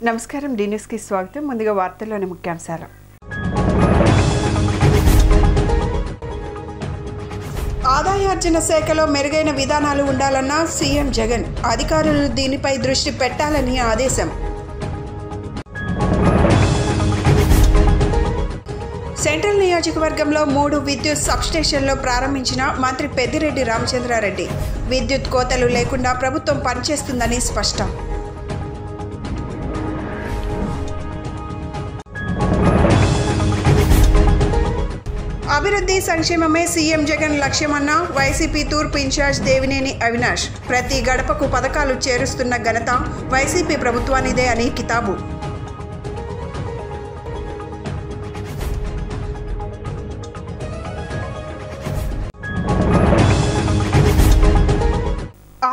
నమస్కారం D news కి స్వాగతం. ముందుగా వార్తల్లోని ముఖ్యాంశాలు. ఆదాయార్జన శాఖలో మెరుగైన విధానాలు ఉండాలన్న సీఎం జగన్. అధికారులు దీనిపై దృష్టి పెట్టాలని ఆదేశం. సెంట్రల్ నియోజకవర్గంలో 3 విద్యుత్ సబ్స్టేషన్లు ప్రారంభించిన మంత్రి పెద్దిరెడ్డి రామచంద్రారెడ్డి. విద్యుత్ కోతలు లేకుండా ప్రభుత్వం పనిచేస్తుందని స్పష్టం. అభివృద్ధి సంక్షేమమే సీఎం జగన్ లక్ష్యమన్న వైసీపీ తూర్పు ఇన్ఛార్జ్ దేవినేని అవినాష్. ప్రతి గడపకు పథకాలు చేరుస్తున్న ఘనత వైసీపీ ప్రభుత్వానిదే అని కితాబు.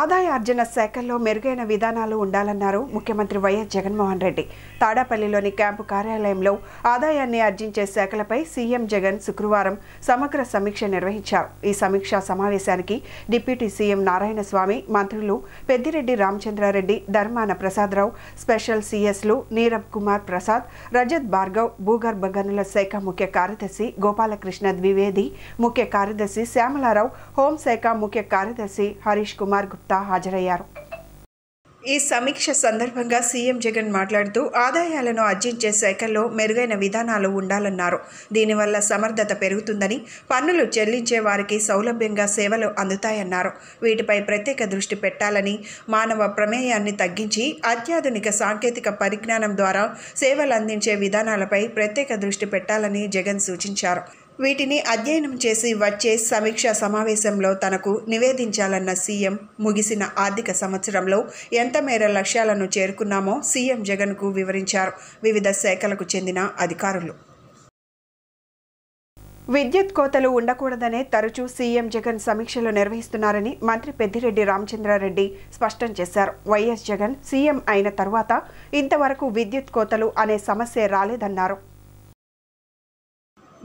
ఆదాయార్జన శాఖల్లో మెరుగైన విధానాలు ఉండాలన్నారు ముఖ్యమంత్రి వైఎస్ జగన్మోహన్ రెడ్డి. తాడాపల్లిలోని క్యాంపు కార్యాలయంలో ఆదాయాన్ని ఆర్జించే శాఖలపై సీఎం జగన్ శుక్రవారం సమగ్ర సమీక్ష నిర్వహించారు. ఈ సమీక్షా సమావేశానికి డిప్యూటీ సీఎం నారాయణస్వామి, మంత్రులు పెద్దిరెడ్డి రామచంద్రారెడ్డి, ధర్మాన ప్రసాదరావు, స్పెషల్ సీఎస్లు నీరబ్ కుమార్ ప్రసాద్, రజత్ భార్గవ్, భూగర్భ గనుల శాఖ ముఖ్య కార్యదర్శి గోపాలకృష్ణ ద్వివేది, ముఖ్య కార్యదర్శి శ్యామలారావు, హోంశాఖ ముఖ్య కార్యదర్శి హరీష్ కుమార్ గుప్తా హాజరయ్యారు. ఈ సమీక్ష సందర్భంగా సీఎం జగన్ మాట్లాడుతూ ఆదాయాలను ఆర్జించే శాఖల్లో మెరుగైన విధానాలు ఉండాలన్నారు. దీనివల్ల సమర్థత పెరుగుతుందని, పన్నులు చెల్లించే వారికి సౌలభ్యంగా సేవలు అందుతాయన్నారు. వీటిపై ప్రత్యేక దృష్టి పెట్టాలని, మానవ ప్రమేయాన్ని తగ్గించి అత్యాధునిక సాంకేతిక పరిజ్ఞానం ద్వారా సేవలు అందించే విధానాలపై ప్రత్యేక దృష్టి పెట్టాలని జగన్ సూచించారు. వీటిని అధ్యయనం చేసి వచ్చే సమీక్షా సమావేశంలో తనకు నివేదించాలన్న సీఎం ముగిసిన ఆర్థిక సంవత్సరంలో ఎంత మేర లక్ష్యాలను చేరుకున్నామో సీఎం జగన్కు వివరించారు వివిధ శాఖలకు చెందిన అధికారులు. విద్యుత్ కోతలు ఉండకూడదనే తరచూ సీఎం జగన్ సమీక్షలు నిర్వహిస్తున్నారని మంత్రి పెద్దిరెడ్డి రామచంద్రారెడ్డి స్పష్టం చేశారు. వైఎస్ జగన్ సీఎం అయిన తర్వాత ఇంతవరకు విద్యుత్ కోతలు అనే సమస్య రాలేదన్నారు.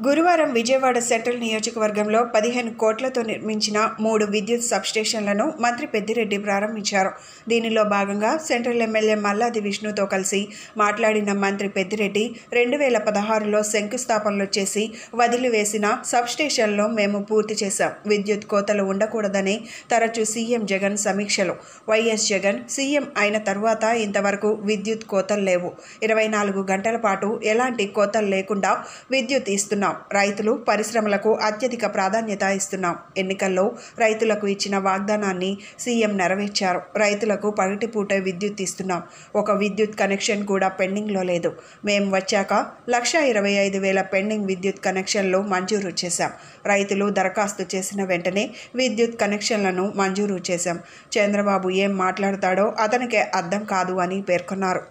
గురువారం విజయవాడ సెంట్రల్ నియోజకవర్గంలో 15 కోట్లతో నిర్మించిన 3 విద్యుత్ సబ్స్టేషన్లను మంత్రి పెద్దిరెడ్డి ప్రారంభించారు. దీనిలో భాగంగా సెంట్రల్ ఎమ్మెల్యే మల్లాది విష్ణుతో కలిసి మాట్లాడిన మంత్రి పెద్దిరెడ్డి 2016లో శంకుస్థాపనలు చేసి వదిలివేసిన సబ్స్టేషన్లను మేము పూర్తి చేశాం. విద్యుత్ కోతలు ఉండకూడదని తరచూ సీఎం జగన్ సమీక్షలు. వైఎస్ జగన్ సీఎం అయిన తర్వాత ఇంతవరకు విద్యుత్ కోతలు లేవు. 24 గంటల పాటు ఎలాంటి కోతలు లేకుండా విద్యుత్ ఇస్తున్నాం. రైతులు, పరిశ్రమలకు అత్యధిక ప్రాధాన్యత ఇస్తున్నాం. ఎన్నికల్లో రైతులకు ఇచ్చిన వాగ్దానాన్ని సీఎం నెరవేర్చారు. రైతులకు పగటిపూట విద్యుత్ ఇస్తున్నాం. ఒక విద్యుత్ కనెక్షన్ కూడా పెండింగ్లో లేదు. మేము వచ్చాక 1,25,000 పెండింగ్ విద్యుత్ కనెక్షన్లు మంజూరు చేశాం. రైతులు దరఖాస్తు చేసిన వెంటనే విద్యుత్ కనెక్షన్లను మంజూరు చేశాం. చంద్రబాబు ఏం మాట్లాడతాడో అతనికే అర్థం కాదు అని పేర్కొన్నారు.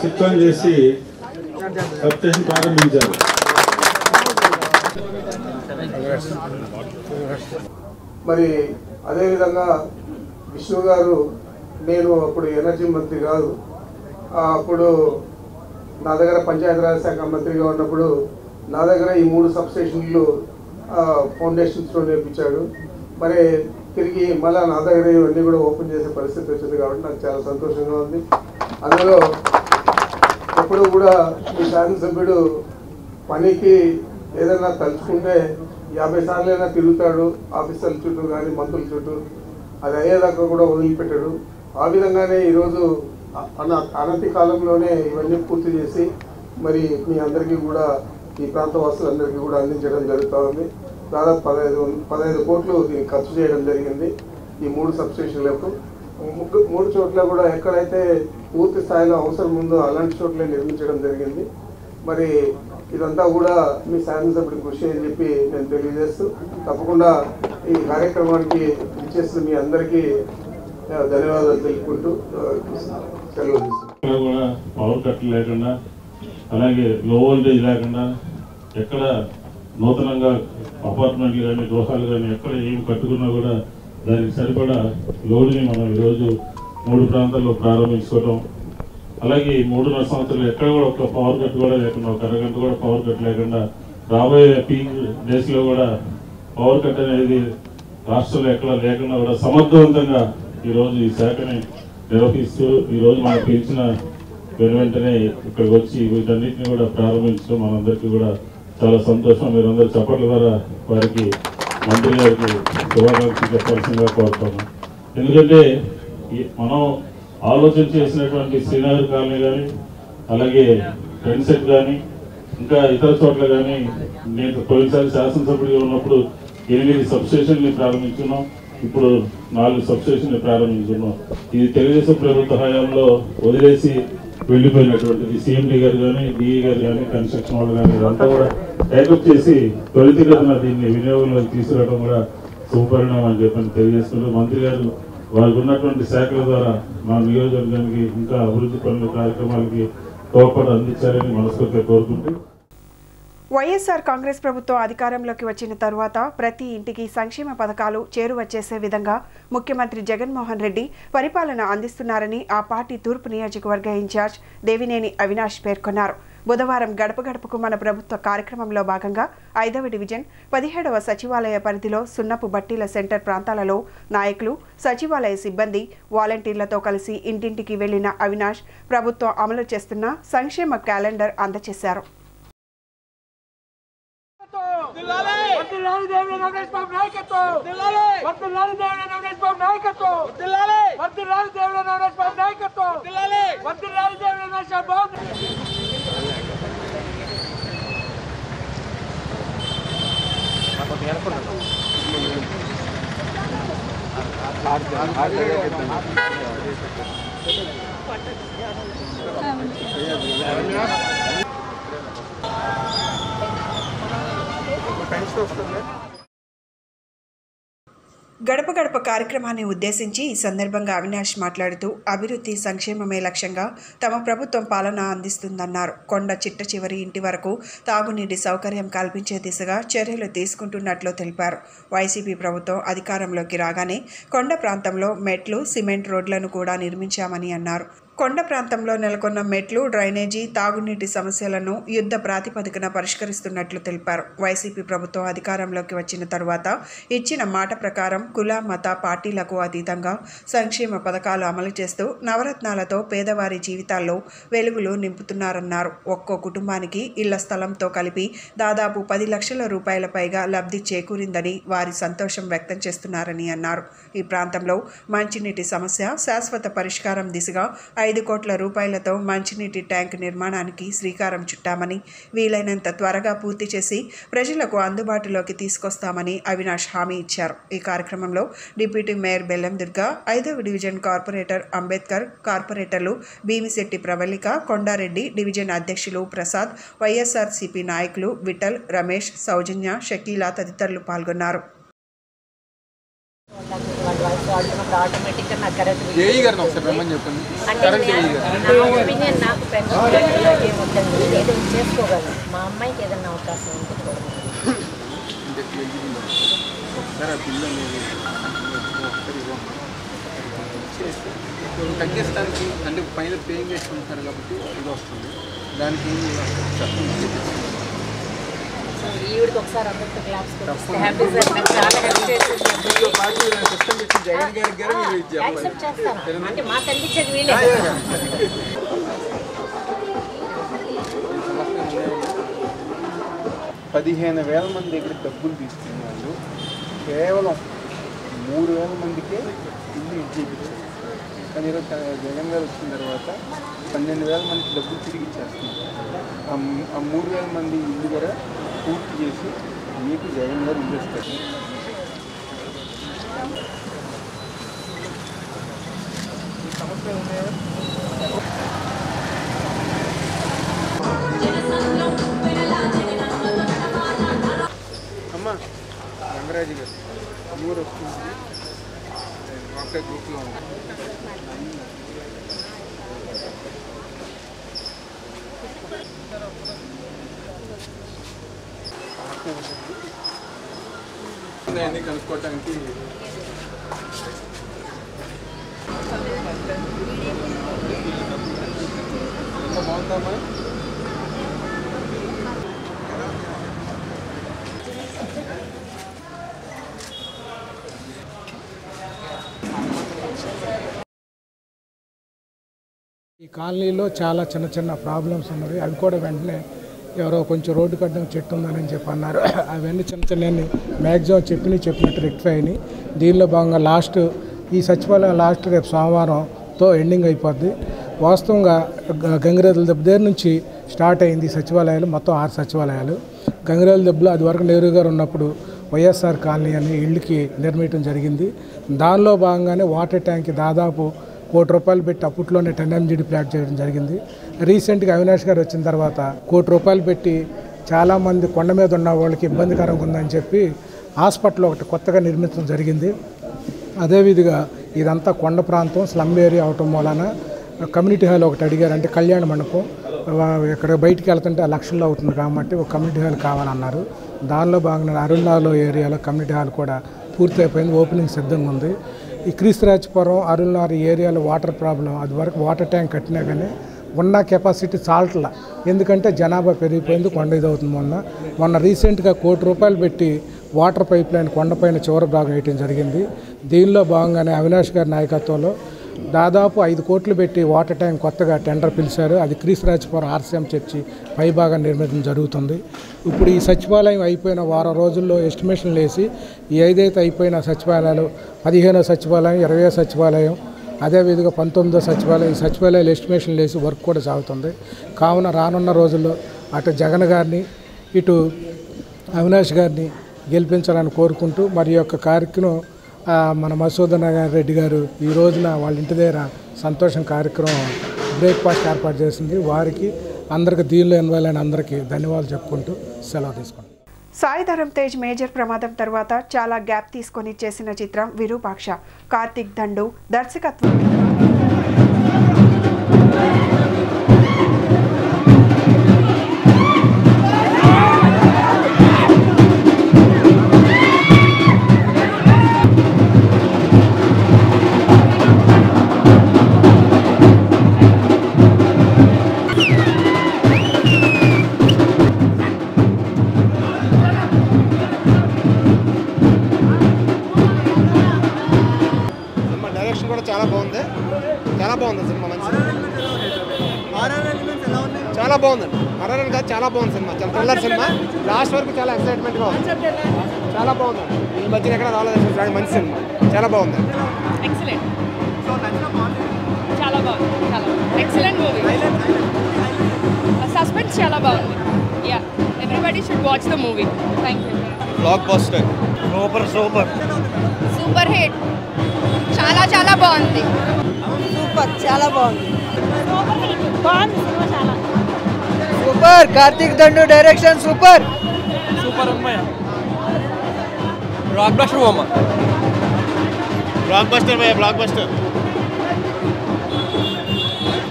సిద్ధం చేసి సబ్స్టేషన్ ప్రారంభించారు. మరి అదేవిధంగా విష్ణు గారు, నేను అప్పుడు ఎనర్జీ మంత్రి కాదు, అప్పుడు నా దగ్గర పంచాయతీరాజ్ శాఖ మంత్రిగా ఉన్నప్పుడు నా దగ్గర ఈ 3 సబ్స్టేషన్లు ఫౌండేషన్స్లో నేర్పించాడు. మరి తిరిగి మళ్ళీ నా దగ్గర ఇవన్నీ కూడా ఓపెన్ చేసే పరిస్థితి వచ్చింది కాబట్టి నాకు చాలా సంతోషంగా ఉంది. అందులో ఎప్పుడు కూడా ఈ శాసనసభ్యుడు పనికి ఏదైనా తలుచుకుంటే 50 సార్లైనా తిరుగుతాడు, ఆఫీసర్ల చుట్టూ కానీ మంత్రుల చుట్టూ. అది అయ్యేదాకా కూడా వదిలిపెట్టాడు. ఆ విధంగానే ఈరోజు అనతి కాలంలోనే ఇవన్నీ పూర్తి చేసి మరి మీ అందరికీ కూడా, ఈ ప్రాంత వాసులందరికీ కూడా అందించడం జరుగుతూ ఉంది. దాదాపు 15 కోట్లు దీనికి ఖర్చు చేయడం జరిగింది. ఈ 3 సబ్స్టేషన్లకు 3 చోట్ల కూడా ఎక్కడైతే పూర్తి స్థాయిలో అవసరం ఉందో అలాంటి చోట్లే నిర్మించడం జరిగింది. మరి ఇదంతా కూడా మీ శాసనసభ్యుడి కృషి అని చెప్పి నేను తెలియజేస్తూ, తప్పకుండా ఈ కార్యక్రమానికి ఇచ్చేసిన మీ అందరికీ ధన్యవాదాలు తెలుపుకుంటూ సెలవు తీసుకుంటాం. పవర్ కట్ లేకుండా, అలాగే లో వోల్టేజ్ లేకుండా, ఎక్కడ నూతనంగా అపార్ట్మెంట్లు కానీ గృహాలు కానీ ఎక్కడ ఏమి కట్టుకున్నా కూడా దానికి సరిపడా లోడ్ని మనం ఈరోజు 3 ప్రాంతాల్లో ప్రారంభించుకోవడం, అలాగే 3.5 సంవత్సరాలు ఎక్కడ కూడా ఒక పవర్ కట్ కూడా లేకుండా, ఒక అరగంట కూడా పవర్ కట్ లేకుండా, రాబోయే పీక్ డేస్లో కూడా పవర్ కట్ అనేది రాష్ట్రంలో ఎక్కడ లేకుండా కూడా సమర్థవంతంగా ఈరోజు ఈ శాఖని నిర్వహిస్తూ ఈరోజు మనకు పిలిచిన వెంటనే ఇక్కడికి వచ్చి వీటన్నిటిని కూడా ప్రారంభించడం మనందరికీ కూడా చాలా సంతోషం. మీరందరూ చప్పట్ల ద్వారా వారికి మంత్రి గారికి శుభాకాంక్షలు చెప్పాల్సిందిగా కోరుతున్నాం. ఎందుకంటే మనం ఆలోచన చేసినటువంటి శ్రీనగర్ కాలనీ కానీ, అలాగే ఫ్రెండ్సెట్ కానీ, ఇంకా ఇతర చోట్ల కానీ, నేను పోయినసారి శాసనసభ్యుడిగా ఉన్నప్పుడు 8 సబ్స్టేషన్ని ప్రారంభించున్నాం, ఇప్పుడు 4 సబ్స్టేషన్ని ప్రారంభించున్నాం. ఇది తెలుగుదేశం ప్రభుత్వ హయాంలో వదిలేసి వెళ్ళిపోయినటువంటిది. సీఎండీ గారు కానీ, డిఈ గారు కానీ, కన్స్ట్రక్షన్ వాళ్ళు కానీ ఇదంతా కూడా టేకప్ చేసి త్వరితగతిన దీన్ని వినియోగంలోకి తీసుకురావడం కూడా శుభపరిణామం అని చెప్పని తెలియజేస్తున్నారు. మంత్రి గారు వారికి ఉన్నటువంటి శాఖల ద్వారా మా నియోజకవర్గానికి ఇంకా అభివృద్ధి పనుల కార్యక్రమాలకి తోడ్పాటు అందించాలని మనస్ఫూర్తిగా కోరుకుంటూ, వైఎస్ఆర్ కాంగ్రెస్ ప్రభుత్వం అధికారంలోకి వచ్చిన తరువాత ప్రతి ఇంటికి సంక్షేమ పథకాలు చేరువచ్చేసే విధంగా ముఖ్యమంత్రి జగన్మోహన్ రెడ్డి పరిపాలన అందిస్తున్నారని ఆ పార్టీ తూర్పు నియోజకవర్గ ఇన్ఛార్జ్ దేవినేని అవినాష్ పేర్కొన్నారు. బుధవారం గడప గడపకు మన ప్రభుత్వ కార్యక్రమంలో భాగంగా 5వ డివిజన్ 17వ సచివాలయ పరిధిలో సున్నపు బట్టీల సెంటర్ ప్రాంతాలలో నాయకులు, సచివాలయ సిబ్బంది, వాలంటీర్లతో కలిసి ఇంటింటికి వెళ్లిన అవినాష్ ప్రభుత్వం అమలు చేస్తున్న సంక్షేమ క్యాలెండర్ అందజేశారు. గడప గడప కార్యక్రమాన్ని ఉద్దేశించి ఈ సందర్భంగా అవినాష్ మాట్లాడుతూ అభివృద్ధి సంక్షేమమే లక్ష్యంగా తమ ప్రభుత్వం పాలన అందిస్తుందన్నారు. కొండ చిట్ట చివరి ఇంటి వరకు తాగునీటి సౌకర్యం కల్పించే దిశగా చర్యలు తీసుకుంటున్నట్లు తెలిపారు. వైసీపీ ప్రభుత్వం అధికారంలోకి రాగానే కొండ ప్రాంతంలో మెట్లు, సిమెంట్ రోడ్లను కూడా నిర్మించామని అన్నారు. కొండ ప్రాంతంలో నెలకొన్న మెట్లు, డ్రైనేజీ, తాగునీటి సమస్యలను యుద్ధ ప్రాతిపదికన పరిష్కరిస్తున్నట్లు తెలిపారు. వైసీపీ ప్రభుత్వం అధికారంలోకి వచ్చిన తరువాత ఇచ్చిన మాట ప్రకారం కుల, మత పార్టీలకు అతీతంగా సంక్షేమ పథకాలు అమలు చేస్తూ నవరత్నాలతో పేదవారి జీవితాల్లో వెలుగులు నింపుతున్నారన్నారు. ఒక్కో కుటుంబానికి ఇళ్ల స్థలంతో కలిపి దాదాపు 10 లక్షల రూపాయల పైగా లబ్ధి చేకూరిందని వారి సంతోషం వ్యక్తం చేస్తున్నారని అన్నారు. ఈ ప్రాంతంలో మంచినీటి సమస్య శాశ్వత పరిష్కారం దిశగా 5 కోట్ల రూపాయలతో మంచినీటి ట్యాంక్ నిర్మాణానికి శ్రీకారం చుట్టామని, వీలైనంత త్వరగా పూర్తి చేసి ప్రజలకు అందుబాటులోకి తీసుకొస్తామని అవినాష్ హామీ ఇచ్చారు. ఈ కార్యక్రమంలో డిప్యూటీ మేయర్ బెల్లం దుర్గా, 5వ డివిజన్ కార్పొరేటర్ అంబేద్కర్, కార్పొరేటర్లు భీమిశెట్టి ప్రవళిక, కొండారెడ్డి, డివిజన్ అధ్యక్షులు ప్రసాద్, వైఎస్ఆర్సీపీ నాయకులు విఠల్, రమేష్, సౌజన్య, షకీలా తదితరులు పాల్గొన్నారు. ఆటోమేటిక్గా నాకు కరెంట్ నాకు పెన్షన్ ఏదో చేసుకోగలను. మా అమ్మాయికి ఏదైనా అవకాశం ఉంటే తగ్గిస్తానికి అంటే పైన పేయింగ్ చేసి ఉంటారు కాబట్టి ఇది వస్తుంది. దానికి ఈవిడికి ఒకసారి అందరితో క్లాప్స్ హ్యాపీ సార్, నాకు చాలా హెల్ప్ చేస్తుంది. యాక్సెప్ట్ చేస్తాను అంటే మాకు అనిపించేది వీలే. 15,000 మంది దగ్గర డబ్బులు తీసుకున్న వాళ్ళు కేవలం 3,000 మందికే ఇల్లు ఇచ్చేపించారు. కానీ ఈరోజు జగన్ గారు వచ్చిన తర్వాత 12,000 మందికి డబ్బులు తిరిగి ఇచ్చేస్తున్నారు. ఆ 3,000 మంది ఇల్లు కూడా పూర్తి చేసి మీకు జగన్ గారు ఇల్లు ఇస్తారు. సమస్యలు ఉన్నాయా? అమ్మా రంగరాజు గారు ఊరు వస్తుంది, ఒకే గ్రూప్లో ఉంది. అన్నీ కనుక్కోవటానికి బాగుందమ్మా. ఈ కాలనీలో చాలా చిన్న చిన్న ప్రాబ్లమ్స్ ఉన్నవి. అవి కూడా వెంటనే ఎవరో కొంచెం రోడ్డు కట్టడం చెట్టు ఉందని చెప్పి అన్నారు. అవన్నీ చిన్న చిన్న మ్యాక్సిమం చెప్పినట్టు రెక్టిఫై అయినాయి. దీనిలో భాగంగా ఈ సచివాలయం రేపు సోమవారంతో ఎండింగ్ అయిపోద్ది. వాస్తవంగా గంగిరేదుల దెబ్బ దగ్గర నుంచి స్టార్ట్ అయింది ఈ సచివాలయాలు, మొత్తం 6 సచివాలయాలు. గంగిరేదుల దెబ్బలో అది వరకు నెహ్రూ గారు ఉన్నప్పుడు వైఎస్ఆర్ కాలనీ అని ఇళ్ళకి నిర్మించడం జరిగింది. దానిలో భాగంగానే వాటర్ ట్యాంక్ దాదాపు ₹1,00,00,000 పెట్టి అప్పట్లోనే 10 MGD ప్లాట్ చేయడం జరిగింది. రీసెంట్గా అవినాష్ గారు వచ్చిన తర్వాత ₹1,00,00,000 పెట్టి చాలామంది కొండ మీద ఉన్న వాళ్ళకి ఇబ్బందికరంగా ఉందని చెప్పి హాస్పిటల్ ఒకటి కొత్తగా నిర్మించడం జరిగింది. అదేవిధంగా ఇదంతా కొండ ప్రాంతం, స్లమ్ ఏరియా అవటం వలన కమ్యూనిటీ హాల్ ఒకటి అడిగారు. అంటే కళ్యాణ మండపం ఇక్కడ బయటికి వెళ్తుంటే లక్షల్లో అవుతుంది కాబట్టి ఒక కమ్యూనిటీ హాల్ కావాలన్నారు. దానిలో భాగంగా అరుణాలో ఏరియాలో కమ్యూనిటీ హాల్ కూడా పూర్తయిపోయింది, ఓపెనింగ్ సిద్ధంగా ఉంది. ఈ క్రీస్తురాజపురం అరుణారు ఏరియాలో వాటర్ ప్రాబ్లం, అది వరకు వాటర్ ట్యాంక్ కట్టినా కానీ ఉన్న కెపాసిటీ చాలట్ల, ఎందుకంటే జనాభా పెరిగిపోయింది, కొండ ఇదవుతుంది. మొన్న రీసెంట్గా ₹1,00,00,000 పెట్టి వాటర్ పైప్ లైన్ కొండపైన చివరి భాగం వేయటం జరిగింది. దీనిలో భాగంగానే అవినాష్ గారి నాయకత్వంలో దాదాపు 5 కోట్లు పెట్టి వాటర్ ట్యాంక్ కొత్తగా టెండర్ పిలిచారు. అది క్రీస్తురాజపురం RCM చర్చి పై భాగం నిర్మించడం జరుగుతుంది. ఇప్పుడు ఈ సచివాలయం అయిపోయిన వారం రోజుల్లో ఎస్టిమేషన్లు వేసి ఏదైతే అయిపోయిన సచివాలయాలు 15వ సచివాలయం, 20వ సచివాలయం, అదేవిధంగా 19వ సచివాలయం, ఈ సచివాలయాలు ఎస్టిమేషన్లు వేసి వర్క్ కూడా సాగుతుంది. కావున రానున్న రోజుల్లో అటు జగన్ గారిని ఇటు అవినాష్ గారిని గెలిపించాలని కోరుకుంటూ మరి యొక్క కార్యక్రమం మన మధుసూదన్ రెడ్డి గారు ఈ రోజున వాళ్ళ ఇంటి దగ్గర సంతోషం కార్యక్రమం బ్రేక్ఫాస్ట్ ఏర్పాటు చేసింది. వారికి అందరికీ దీనిలో ఇన్వాల్వ్ అయిన అందరికీ ధన్యవాదాలు చెప్పుకుంటూ సెలవు తీసుకుంటాం. సాయి ధరమ్ తేజ్ మేజర్ ప్రమాదం తర్వాత చాలా గ్యాప్ తీసుకొని చేసిన చిత్రం విరూపాక్ష. కార్తిక్ దండు దర్శకత్వం. చాలా బాగుంది సినిమా, మంచి చాలా బాగుందండి. హర్రర్ కాదు, చాలా బాగుంది సినిమా, చాలా థ్రిల్లర్ సినిమా. లాస్ట్ వరకు చాలా ఎక్సైట్మెంట్గా ఉంది, చాలా బాగుంది. ఈ మధ్యన ఎక్కడ రాలేదు, మంచి సినిమా, చాలా బాగుంది. ఎక్సలెంట్, చాలా బాగుంది, చాలా ఎక్సలెంట్ మూవీ. సస్పెన్స్ చాలా బాగుంది. Yeah, everybody should watch the movie. Thank you. Block buster, super super super hit, చాలా చాలా బాగుంది. సూపర్, చాలా బాగుంది. బాగుంది సినిమా, చాలా సూపర్. కార్తిక్ దండు డైరెక్షన్ సూపర్ సూపర్. అమ్మాయ బ్లాక్ బస్టర్, అమ్మ block buster, block buster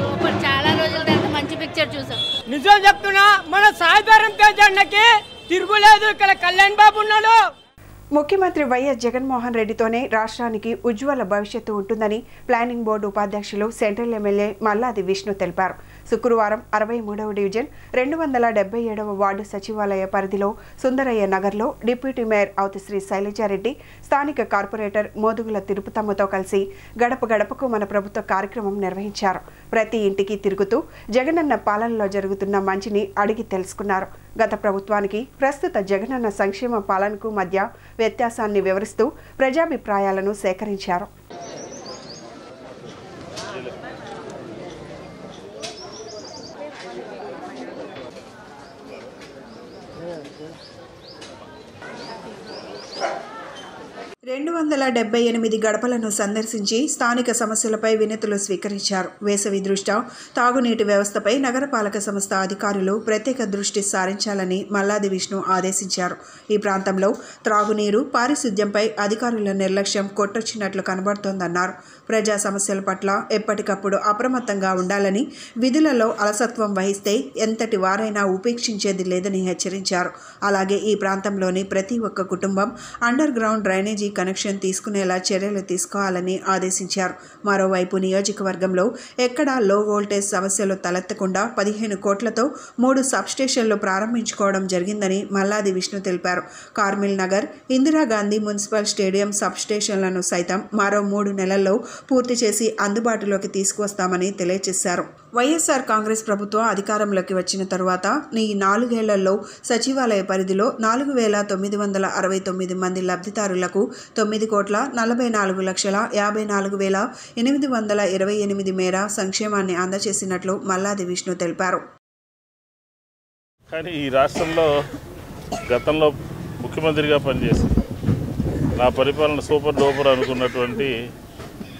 super. చాలా రోజుల తర్వాత మంచి పిక్చర్ చూసాం. నిజం చెప్తున్నా, మన సాయి ధరమ్ తేజ్ అన్నకి తిరుగులేదు. ఇక్కడ కళ్యాణ్ బాబు ఉన్నాడు. ముఖ్యమంత్రి వైఎస్ జగన్మోహన్ రెడ్డితోనే రాష్ట్రానికి ఉజ్వల భవిష్యత్తు ఉంటుందని ప్లానింగ్ బోర్డు ఉపాధ్యక్షులు సెంట్రల్ ఎమ్మెల్యే మల్లాది విష్ణు తెలిపారు. శుక్రవారం 63వ డివిజన్ 277వ వార్డు సచివాలయ పరిధిలో సుందరయ్య నగర్లో డిప్యూటీ మేయర్ అవుతిశ్రీ శైలజారెడ్డి, స్థానిక కార్పొరేటర్ మోదుగుల తిరుపతమ్మతో కలిసి గడప గడపకు మన ప్రభుత్వ కార్యక్రమం నిర్వహించారు. ప్రతి ఇంటికి తిరుగుతూ జగనన్న పాలనలో జరుగుతున్న మంచిని అడిగి తెలుసుకున్నారు. గత ప్రభుత్వానికి ప్రస్తుత జగనన్న సంక్షేమ పాలనకు మధ్య వ్యత్యాసాన్ని వివరిస్తూ ప్రజాభిప్రాయాలను సేకరించారు. రెండు 278 గడపలను సందర్శించి స్థానిక సమస్యలపై వినతులు స్వీకరించారు. వేసవి దృష్ట్యా తాగునీటి వ్యవస్థపై నగరపాలక సంస్థ అధికారులు ప్రత్యేక దృష్టి సారించాలని మల్లాది విష్ణు ఆదేశించారు. ఈ ప్రాంతంలో త్రాగునీరు, పారిశుద్ధ్యంపై అధికారుల నిర్లక్ష్యం కొట్టొచ్చినట్లు కనబడుతోందన్నారు. ప్రజా సమస్యల పట్ల ఎప్పటికప్పుడు అప్రమత్తంగా ఉండాలని, విధులలో అలసత్వం వహిస్తే ఎంతటి వారైనా ఉపేక్షించేది లేదని హెచ్చరించారు. అలాగే ఈ ప్రాంతంలోని ప్రతి ఒక్క కుటుంబం అండర్ గ్రౌండ్ డ్రైనేజీ కనెక్షన్ తీసుకునేలా చర్యలు తీసుకోవాలని ఆదేశించారు. మరోవైపు నియోజకవర్గంలో ఎక్కడా లో వోల్టేజ్ సమస్యలు తలెత్తకుండా 15 కోట్లతో 3 సబ్స్టేషన్లు ప్రారంభించుకోవడం జరిగిందని మల్లాది విష్ణు తెలిపారు. కార్మిల్ నగర్, ఇందిరాగాంధీ మున్సిపల్ స్టేడియం సబ్స్టేషన్లను సైతం మరో 3 నెలల్లో పూర్తి చేసి అందుబాటులోకి తీసుకువస్తామని తెలియజేశారు. వైఎస్ఆర్ కాంగ్రెస్ ప్రభుత్వం అధికారంలోకి వచ్చిన తరువాత ఈ 4 ఏళ్లలో సచివాలయ పరిధిలో 4,969 మంది లబ్ధిదారులకు 9,44,54,828 మేర సంక్షేమాన్ని అందజేసినట్లు మల్లాది విష్ణు తెలిపారు. కానీ ఈ రాష్ట్రంలో గతంలో ముఖ్యమంత్రిగా పనిచేసి నా పరిపాలన సూపర్ డూపర్ అనుకున్నటువంటి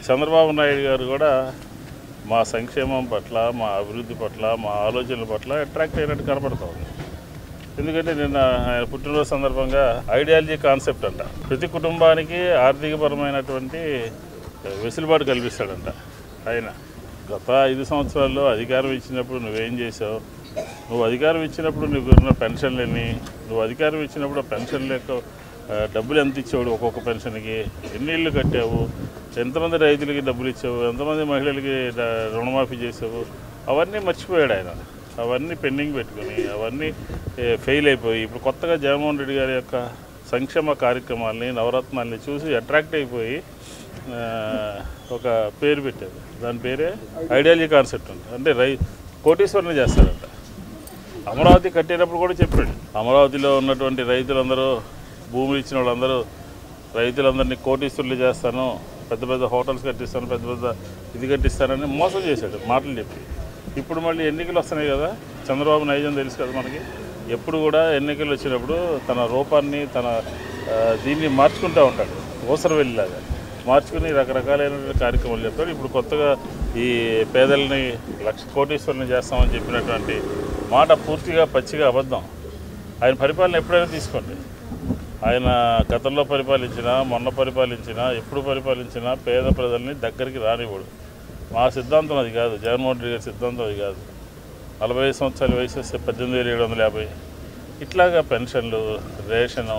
చంద్రబాబు నాయుడు గారు కూడా మా సంక్షేమం పట్ల, మా అభివృద్ధి పట్ల, మా ఆలోచనల పట్ల అట్రాక్ట్ అయినట్టు కనపడుతూ ఉంది. ఎందుకంటే నిన్న ఆయన పుట్టినరోజు సందర్భంగా ఐడియాలజీ కాన్సెప్ట్ అంట, ప్రతి కుటుంబానికి ఆర్థికపరమైనటువంటి వెసులుబాటు కల్పిస్తాడంట. ఆయన గత 5 సంవత్సరాల్లో అధికారం ఇచ్చినప్పుడు నువ్వేం చేసావు, నువ్వు అధికారం ఇచ్చినప్పుడు నీకు ఉన్న పెన్షన్లు ఎన్ని, నువ్వు అధికారం ఇచ్చినప్పుడు పెన్షన్ లేక డబ్బులు ఎంత ఇచ్చావు, ఒక్కొక్క పెన్షన్కి ఎన్ని ఇళ్ళు కట్టావు, ఎంతమంది రైతులకి డబ్బులు ఇచ్చావు, ఎంతమంది మహిళలకి రుణమాఫీ చేసావు, అవన్నీ మర్చిపోయాడు ఆయన. అవన్నీ పెండింగ్ పెట్టుకుని అవన్నీ ఫెయిల్ అయిపోయి ఇప్పుడు కొత్తగా జగన్మోహన్ రెడ్డి గారి యొక్క సంక్షేమ కార్యక్రమాలని, నవరత్నాలని చూసి అట్రాక్ట్ అయిపోయి ఒక పేరు పెట్టారు. దాని పేరే ఐడియాలజీ కాన్సెప్ట్ ఉంది. అంటే కోటీశ్వరుని చేస్తారంట. అమరావతి కట్టేటప్పుడు కూడా చెప్పాడు, అమరావతిలో ఉన్నటువంటి రైతులందరూ, భూములు ఇచ్చిన వాళ్ళందరూ, రైతులందరినీ కోటీశ్వరులు చేస్తాను, పెద్ద పెద్ద హోటల్స్ కట్టిస్తాను, పెద్ద పెద్ద ఇది కట్టిస్తానని మోసం చేశాడు మాటలు చెప్పి. ఇప్పుడు మళ్ళీ ఎన్నికలు వస్తున్నాయి కదా, చంద్రబాబు నైజం తెలుసు కదా మనకి. ఎప్పుడు కూడా ఎన్నికలు వచ్చినప్పుడు తన రూపాన్ని, తన దీన్ని మార్చుకుంటూ ఉంటాడు, ఓసర వెళ్ళిలాగా మార్చుకుని రకరకాలైన కార్యక్రమాలు చెప్తాడు. ఇప్పుడు కొత్తగా ఈ పేదల్ని 1,00,000 కోటీశ్వరుని చేస్తామని చెప్పినటువంటి మాట పూర్తిగా పచ్చిగా అబద్ధం. ఆయన పరిపాలన ఎప్పుడైనా తీసుకోండి, ఆయన గతంలో పరిపాలించినా, మొన్న పరిపాలించినా, ఎప్పుడు పరిపాలించినా పేద ప్రజల్ని దగ్గరికి రానివ్వడు. మా సిద్ధాంతం అది కాదు, జగన్మోహన్ రెడ్డి గారి సిద్ధాంతం అది కాదు. 45 సంవత్సరాల వయసు వస్తే 18,750, ఇట్లాగా పెన్షన్లు, రేషను,